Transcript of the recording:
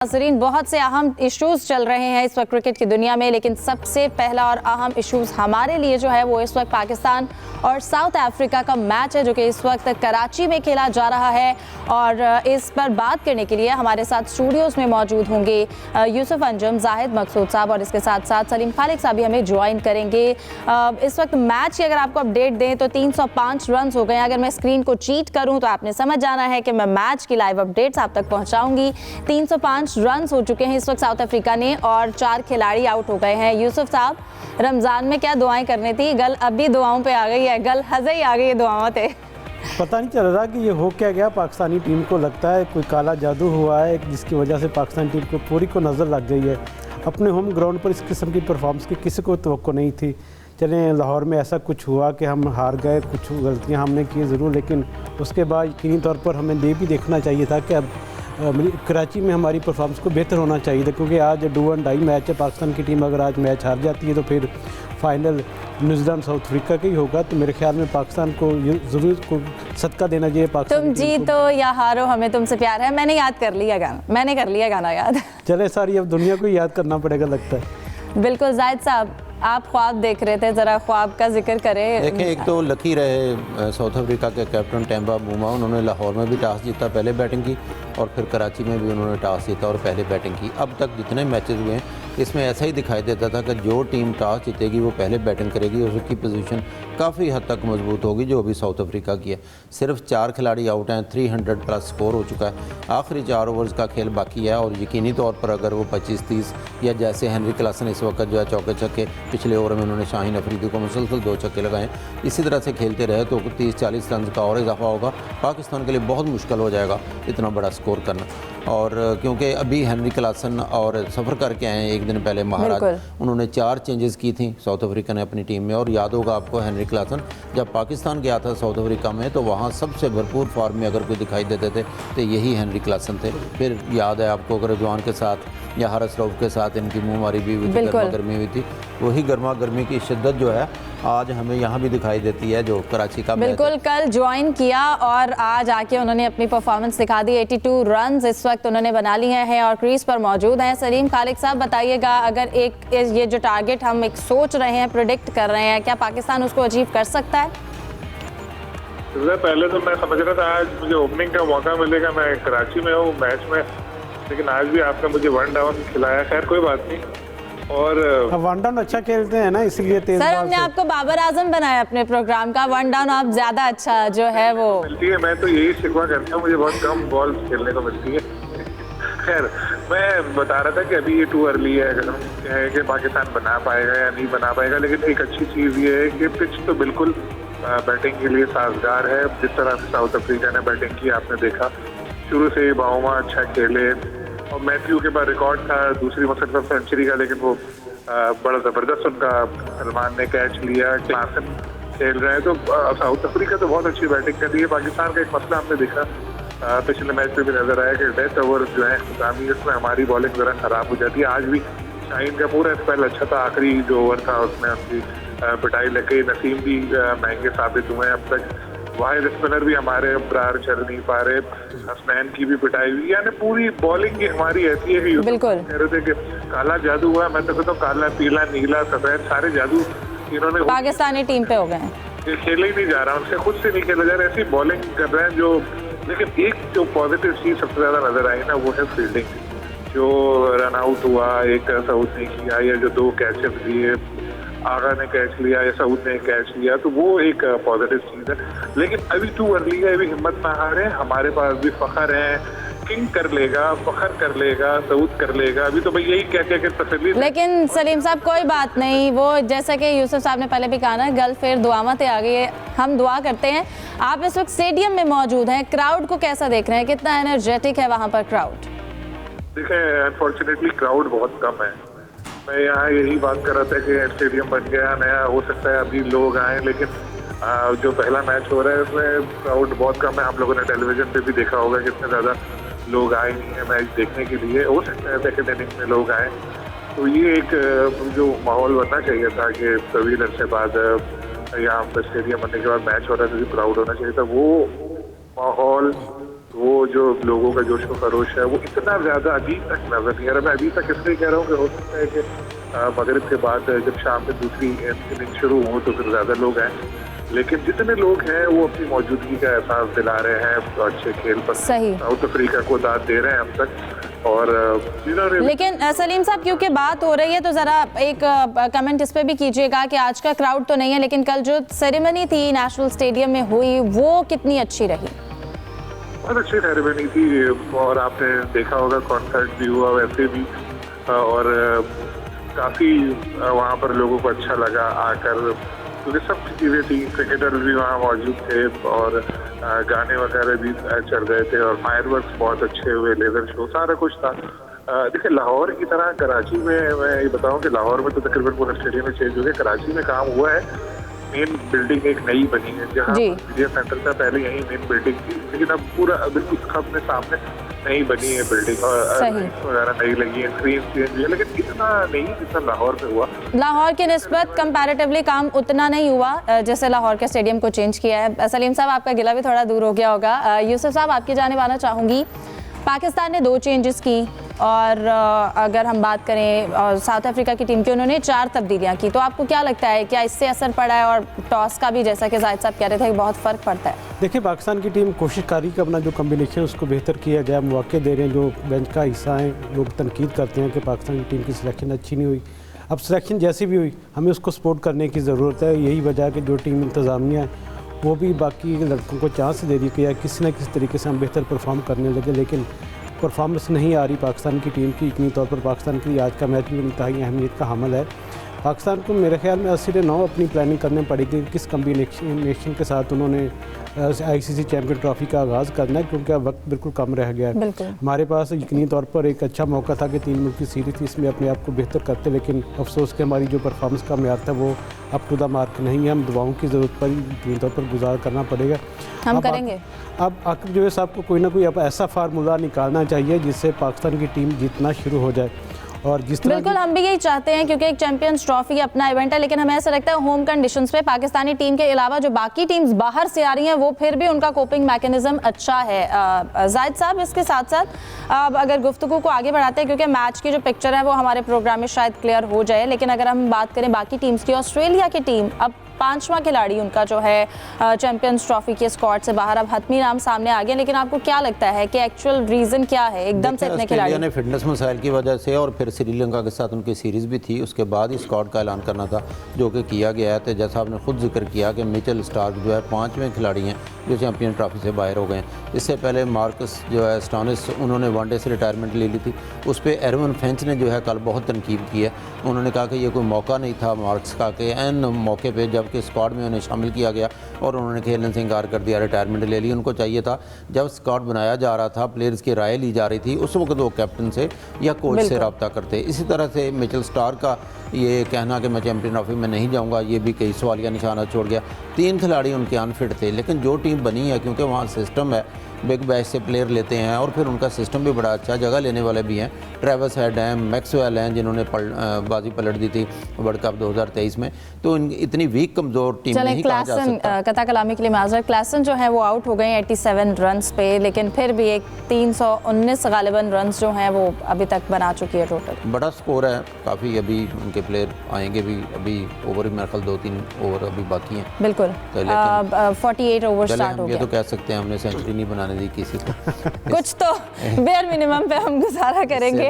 नाज़रीन, बहुत से अहम इश्यूज़ चल रहे हैं इस वक्त क्रिकेट की दुनिया में, लेकिन सबसे पहला और अहम इश्यूज़ हमारे लिए जो है वो इस वक्त पाकिस्तान और साउथ अफ्रीका का मैच है जो कि इस वक्त कराची में खेला जा रहा है। और इस पर बात करने के लिए हमारे साथ स्टूडियोज़ में मौजूद होंगे यूसुफ अंजुम, जाहिद मकसूद साहब और इसके साथ साथ सलीम खालिक साहब भी हमें ज्वाइन करेंगे। इस वक्त मैच की अगर आपको अपडेट दें तो 305 रन हो गए। अगर मैं स्क्रीन को चीट करूँ तो आपने समझ जाना है कि मैं मैच की लाइव अपडेट्स आप तक पहुँचाऊँगी। 305 रन हो चुके हैं इस वक्त साउथ अफ्रीका ने और 4 खिलाड़ी आउट हो गए हैं। यूसुफ साहब, रमज़ान में क्या दुआएं करनी थी, गल अब भी दुआओं पे आ गई है, गल हज़े ही आ गई है दुआओं पे। पता नहीं चल रहा कि ये हो क्या गया। पाकिस्तानी टीम को लगता है कोई काला जादू हुआ है जिसकी वजह से पाकिस्तानी टीम को पूरी को नज़र लग गई है। अपने होम ग्राउंड पर इस किस्म की परफॉर्मेंस की किसी को तवक्को नहीं थी। चलें, लाहौर में ऐसा कुछ हुआ कि हम हार गए, कुछ गलतियां हमने की ज़रूर, लेकिन उसके बाद यकीनी तौर पर हमें ये भी देखना चाहिए था कि अब कराची में हमारी परफॉर्मेंस को बेहतर होना चाहिए था, क्योंकि आज डू एंड डाई मैच है। पाकिस्तान की टीम अगर आज मैच हार जाती है तो फिर फाइनल न्यूजीलैंड साउथ अफ्रीका का ही होगा। तो मेरे ख्याल में पाकिस्तान को ज़रूर को सदका देना चाहिए। पाकिस्तान तुम जीतो या हारो हमें तुमसे प्यार है। मैंने याद कर लिया गाना, मैंने कर लिया गाना याद। चले सारी अब दुनिया को याद करना पड़ेगा लगता है। बिल्कुल। जाहिद साहब, आप ख्वाब देख रहे थे, ज़रा ख्वाब का जिक्र करें। देखें, एक तो लकी रहे साउथ अफ्रीका के कैप्टन टेम्बा बूमा, उन्होंने लाहौर में भी टॉस जीता, पहले बैटिंग की, और फिर कराची में भी उन्होंने टॉस जीता और पहले बैटिंग की। अब तक जितने मैचेस हुए हैं इसमें ऐसा ही दिखाई देता था कि जो टीम टॉस जीतेगी वो पहले बैटिंग करेगी और उसकी पोजीशन काफ़ी हद तक मजबूत होगी, जो अभी साउथ अफ्रीका की है। सिर्फ 4 खिलाड़ी आउट हैं, 300 प्लस स्कोर हो चुका है। आखिरी 4 ओवर्स का खेल बाकी है और यकीनी तौर पर अगर वो 25-30 या जैसे हेनरी क्लासन इस वक्त जो है चौके छक्के, पिछले ओवर में उन्होंने शाहीन अफरीदी को मुसलसल 2 छक्के लगाए, इसी तरह से खेलते रहे तो 30-40 रन का और इजाफा होगा। पाकिस्तान के लिए बहुत मुश्किल हो जाएगा इतना बड़ा स्कोर करना। और क्योंकि अभी हेनरी क्लासन और सफ़र करके आए हैं एक दिन पहले महाराज, उन्होंने 4 चेंजेस की थी साउथ अफ्रीका ने अपनी टीम में। और याद होगा आपको, हेनरी क्लासन जब पाकिस्तान गया था साउथ अफ्रीका में तो वहाँ सबसे भरपूर फॉर्म में अगर कोई दिखाई देते थे तो यही हेनरी क्लासन थे। फिर याद है आपको रिजवान के साथ या हारिस रऊफ के साथ इनकी मुँहमारी भी हुई थी, गर्मा गर्मी हुई थी। वही गर्मा गर्मी की शिद्दत जो है आज हमें यहाँ भी दिखाई देती है जो कराची का बिल्कुल कल ज्वाइन किया और आज आके उन्होंने अपनी परफॉर्मेंस दिखा दी। 82 रन इस वक्त उन्होंने बना लिए हैं और क्रीज पर मौजूद हैं। सलीम खालिक साहब, बताइएगा, अगर एक ये जो टारगेट हम एक सोच रहे हैं, प्रिडिक्ट कर रहे हैं, क्या पाकिस्तान उसको अचीव कर सकता है? पहले तो मैं समझ रहा था आज मुझे ओपनिंग का मौका मिलेगा, मैं कराची में हूँ मैच में, लेकिन आज भी आपने मुझे 1 डाउन खिलाया। खैर कोई बात नहीं। और 1 डाउन अच्छा खेलते हैं ना, इसलिए तेज सर हमने आपको बाबर आजम बनाया अपने प्रोग्राम का। 1 डाउन आप ज्यादा अच्छा जो है वो मिलती है। मैं तो यही शिकवा करता हूँ, मुझे बहुत कम बॉल खेलने को मिलती है। खैर, मैं बता रहा था कि अभी ये टू अर्ली है अगर हम कहें कि पाकिस्तान बना पाएगा या नहीं बना पाएगा, लेकिन एक अच्छी चीज़ ये है कि पिच तो बिल्कुल बैटिंग के लिए साजगार है। जिस तरह से साउथ अफ्रीका ने बैटिंग की आपने देखा, शुरू से ही बाउमा अच्छा खेले और मैथ्यू के पास रिकॉर्ड था दूसरी मुसलसल सेंचुरी का, लेकिन वो बड़ा ज़बरदस्त उनका सलमान ने कैच लिया। क्लासन खेल रहे हैं तो साउथ अफ्रीका तो बहुत अच्छी बैटिंग कर रही है। पाकिस्तान का एक मसला हमने देखा पिछले मैच में भी नजर आया कि डेथ ओवर जो है इंतजामी, उसमें हमारी बॉलिंग ज़रा खराब हो जाती है। आज भी शाहीन का पूरा स्पेल अच्छा था, आखिरी जो ओवर था उसमें उनकी पिटाई लगे। नसीम भी महंगे साबित हुए हैं अब तक। वाहिद स्पिनर भी हमारे अब्रार चल नहीं पा रहे, हसनैन की भी पिटाई हुई। यानी पूरी बॉलिंग की हमारी ऐसी है कि कह रहे थे कि काला जादू हुआ। मैं तो कहता हूँ काला, पीला, नीला, सफेद सारे जादू इन्होंने पाकिस्तानी टीम पे हो गए हैं। खेले ही नहीं जा रहा, उनसे खुद से नहीं खेला जा रहा, ऐसी बॉलिंग कर रहे हैं जो। लेकिन एक जो पॉजिटिव चीज़ सबसे ज़्यादा नजर आई ना, वो है फील्डिंग। जो रन आउट हुआ, एक सऊद ने किया, या जो 2 कैचअप दिए, आगा ने कैच लिया या सऊद ने कैच लिया, तो वो एक पॉजिटिव चीज़ है। लेकिन अभी टू अर्ली है, अभी हिम्मत ना हारे। हमारे पास भी फ़ख्र है, किंग कर लेगा, फ़ख्र कर लेगा, सऊद कर लेगा। अभी तो भाई यही कह के तसल्ली। लेकिन सलीम साहब कोई बात नहीं, वो जैसा कि यूसुफ साहब ने पहले भी कहा ना, गल फिर दुआमत आ गई है। हम दुआ करते हैं। आप इस वक्त स्टेडियम में मौजूद हैं, क्राउड को कैसा देख रहे हैं, कितना एनर्जेटिक है वहाँ पर क्राउड? देखें, अनफॉर्चुनेटली क्राउड बहुत कम है। मैं यहाँ यही बात कर रहा था कि स्टेडियम बन गया नया, हो सकता है अभी लोग आए, लेकिन जो पहला मैच हो रहा है उसमें क्राउड बहुत कम है। आप लोगों ने टेलीविजन पे भी देखा होगा कितने ज़्यादा लोग आए नहीं है मैच देखने के लिए। हो सकता है सेकेंड इनिंग में लोग आए, तो ये एक जो माहौल बनना चाहिए था कि तवील अरसे बाद यहाँ पर स्टेडियम बनने के बाद मैच हो रहा है तो जो क्राउड होना चाहिए था, वो माहौल वो जो लोगों का जोश व खरोश है वो इतना ज़्यादा अभी तक नजर नहीं आ रहा। मैं अभी तक इसलिए कह रहा हूँ कि हो सकता है कि मगरिब के बाद जब शाम में दूसरी इनिंग शुरू हो तो फिर ज़्यादा लोग आए, लेकिन जितने लोग हैं वो अपनी मौजूदगी का एहसास दिला रहे हैं, तो अच्छे खेल पर सही। साउथ अफ्रीका को दाद दे रहे हैं अब तक। और लेकिन सलीम साहब, क्योंकि बात हो रही है तो ज़रा एक कमेंट इस पे भी कीजिएगा कि आज का क्राउड तो नहीं है, लेकिन कल जो सेरेमनी थी नेशनल स्टेडियम में हुई वो कितनी अच्छी रही? बहुत अच्छी सेरेमनी थी, और आपने देखा होगा कॉन्सर्ट भी हुआ वैसे भी, और काफ़ी वहाँ पर लोगों को अच्छा लगा आकर, क्योंकि सब चीज़ें थी। क्रिकेटर भी वहाँ मौजूद थे और गाने वगैरह भी चल रहे थे, और फायरवर्क्स बहुत अच्छे हुए, लेज़र शो, सारा कुछ था। देखिए लाहौर की तरह कराची में, मैं ये बताऊँ कि लाहौर में तो तकरीबन पूरा स्टेडियम में चेंज हो गया, कराची में काम हुआ है। मेन बिल्डिंग एक नई बनी है, जहाँ मीडिया सेंटर था पहले, यहीं मेन बिल्डिंग थी, लेकिन अब पूरा बिल्कुल अपने सामने नई बनी है बिल्डिंग, और वगैरह नई लगी है, स्क्रीन चेंज हुई है, लेकिन इतना नहीं जितना लाहौर में हुआ। लाहौर की निस्बत कंपैरेटिवली काम उतना नहीं हुआ जैसे लाहौर के स्टेडियम को चेंज किया है। सलीम साहब, आपका गिला भी थोड़ा दूर हो गया होगा। यूसुफ साहब, आपकी जानिब आना चाहूँगी। पाकिस्तान ने 2 चेंजेस की, और अगर हम बात करें साउथ अफ्रीका की टीम की, उन्होंने 4 तब्दीलियां की, तो आपको क्या लगता है, क्या इससे असर पड़ा है? और टॉस का भी, जैसा कि जाहिद साहब कह रहे थे, बहुत फ़र्क पड़ता है। देखिए, पाकिस्तान की टीम कोशिश कर रही है कि अपना जो कम्बिनेशन उसको बेहतर किया जाए, मौके दे रहे हैं। जो बेंच का हिस्सा है लोग तनकीद करते हैं कि पाकिस्तान की टीम की सिलेक्शन अच्छी नहीं हुई। अब सिलेक्शन जैसी भी हुई, हमें उसको सपोर्ट करने की ज़रूरत है। यही वजह है कि जो टीम इंतज़ामिया है वो भी बाकी लड़कों को चांस दे रही है कि यार किसी न किसी तरीके से हम बेहतर परफॉर्म करने लगे, लेकिन परफॉर्मेंस नहीं आ रही पाकिस्तान की टीम की। यकीनी तौर पर पाकिस्तान के लिए आज का मैच भी इंतहाई अहमियत का हामिल है। पाकिस्तान को मेरे ख्याल में 80-9 अपनी प्लानिंग करनी पड़ेगी, किस कम्बिनेशन के साथ उन्होंने ICC चैम्पियन ट्रॉफी का आगाज़ करना है, क्योंकि अब वक्त बिल्कुल कम रह गया है। हमारे पास यकीनी तौर पर एक अच्छा मौका था कि 3 मुल्क की सीरीज़ थी, इसमें अपने आप को बेहतर करते, लेकिन अफसोस कि हमारी जो परफॉर्मेंस का मेयार था वो अप टू द मार्क नहीं है। हम दुआओं की ज़रूरत पर यकीनी तौर पर गुजार करना पड़ेगा, हम करेंगे। अब आकिब जो है साहब को कोई ना कोई अब ऐसा फार्मूला निकालना चाहिए जिससे पाकिस्तान की टीम जीतना शुरू हो जाए, और जिस तरह बिल्कुल हम भी यही चाहते हैं, क्योंकि एक चैंपियंस ट्रॉफी अपना इवेंट है, लेकिन हमें ऐसा लगता है होम कंडीशंस पे पाकिस्तानी टीम के अलावा जो बाकी टीम्स बाहर से आ रही हैं वो फिर भी उनका कोपिंग मैकेनिज्म अच्छा है। जाहिद साहब, इसके साथ साथ अगर गुफ्तगू को आगे बढ़ाते हैं, क्योंकि मैच की जो पिक्चर है वो हमारे प्रोग्राम में शायद क्लियर हो जाए, लेकिन अगर हम बात करें बाकी टीम्स की, ऑस्ट्रेलिया की टीम अब 5वां खिलाड़ी उनका जो है चैंपियंस ट्रॉफी के स्क्वाड से बाहर, अब हतमी नाम सामने आ गए, लेकिन आपको क्या लगता है कि एक्चुअल रीज़न क्या है एकदम से इतने खिलाड़ी? ने फिटनेस मसाइल की वजह से, और फिर श्रीलंका के साथ उनकी सीरीज़ भी थी, उसके बाद ही स्क्वाड का ऐलान करना था, जो कि किया गया है। तो जैसा आपने खुद जिक्र किया कि मिचेल स्टार्क जो है 5वें खिलाड़ी हैं जो चैंपियन ट्रॉफी से बाहर हो गए हैं। इससे पहले मार्कस जो है स्टोनिस, उन्होंने वनडे से रिटायरमेंट ले ली थी। उस पर एरवन फिंच ने जो है कल बहुत तनकीद की है। उन्होंने कहा कि ये कोई मौका नहीं था मार्क्स का, कि एन मौके पर जबकि स्क्वाड में उन्हें शामिल किया गया और उन्होंने खेलने से इंकार कर दिया, रिटायरमेंट ले ली। उनको चाहिए था जब स्क्वाड बनाया जा रहा था, प्लेयर्स की राय ली जा रही थी, उस वक्त वो कैप्टन से या कोच से रब्ता करते। इसी तरह से मिचेल स्टार्क का ये कहना कि मैं चैंपियन ट्रॉफी में नहीं जाऊंगा, ये भी कई सवालिया निशाना छोड़ गया। 3 खिलाड़ी उनके अनफिट थे, लेकिन जो टीम बनी है, क्योंकि वहाँ सिस्टम है, बिग बैश से प्लेयर लेते हैं और फिर उनका सिस्टम भी बड़ा अच्छा, जगह लेने वाले भी हैं। ट्रेविस हेड हैं, मैक्सवेल हैं, जिन्होंने बाजी पलट दी थी वर्ल्ड कप 2023 में। तो इतनी वीक कमज़ोर टीम नहीं कहा जा सकता। कथा कलामी के लिए माजर, क्लासन जो है वो आउट हो गए 87 रन्स पे, लेकिन फिर भी एक 319 गालिबन रन्स जो हैं वो अभी तक बना चुकी है टोटल। बड़ा स्कोर है काफ़ी। अभी उनके प्लेयर आएंगे भी, अभी ओवर मेरे ख्याल 2-3 ओवर अभी बाकी हैं। बिल्कुल, 48 ओवर स्टार्ट हो गया। ये तो कह सकते हैं हमने सेंचुरी नहीं बनाने दी किसी को। कुछ तो बेयर मिनिमम पे हम गुजारा करेंगे।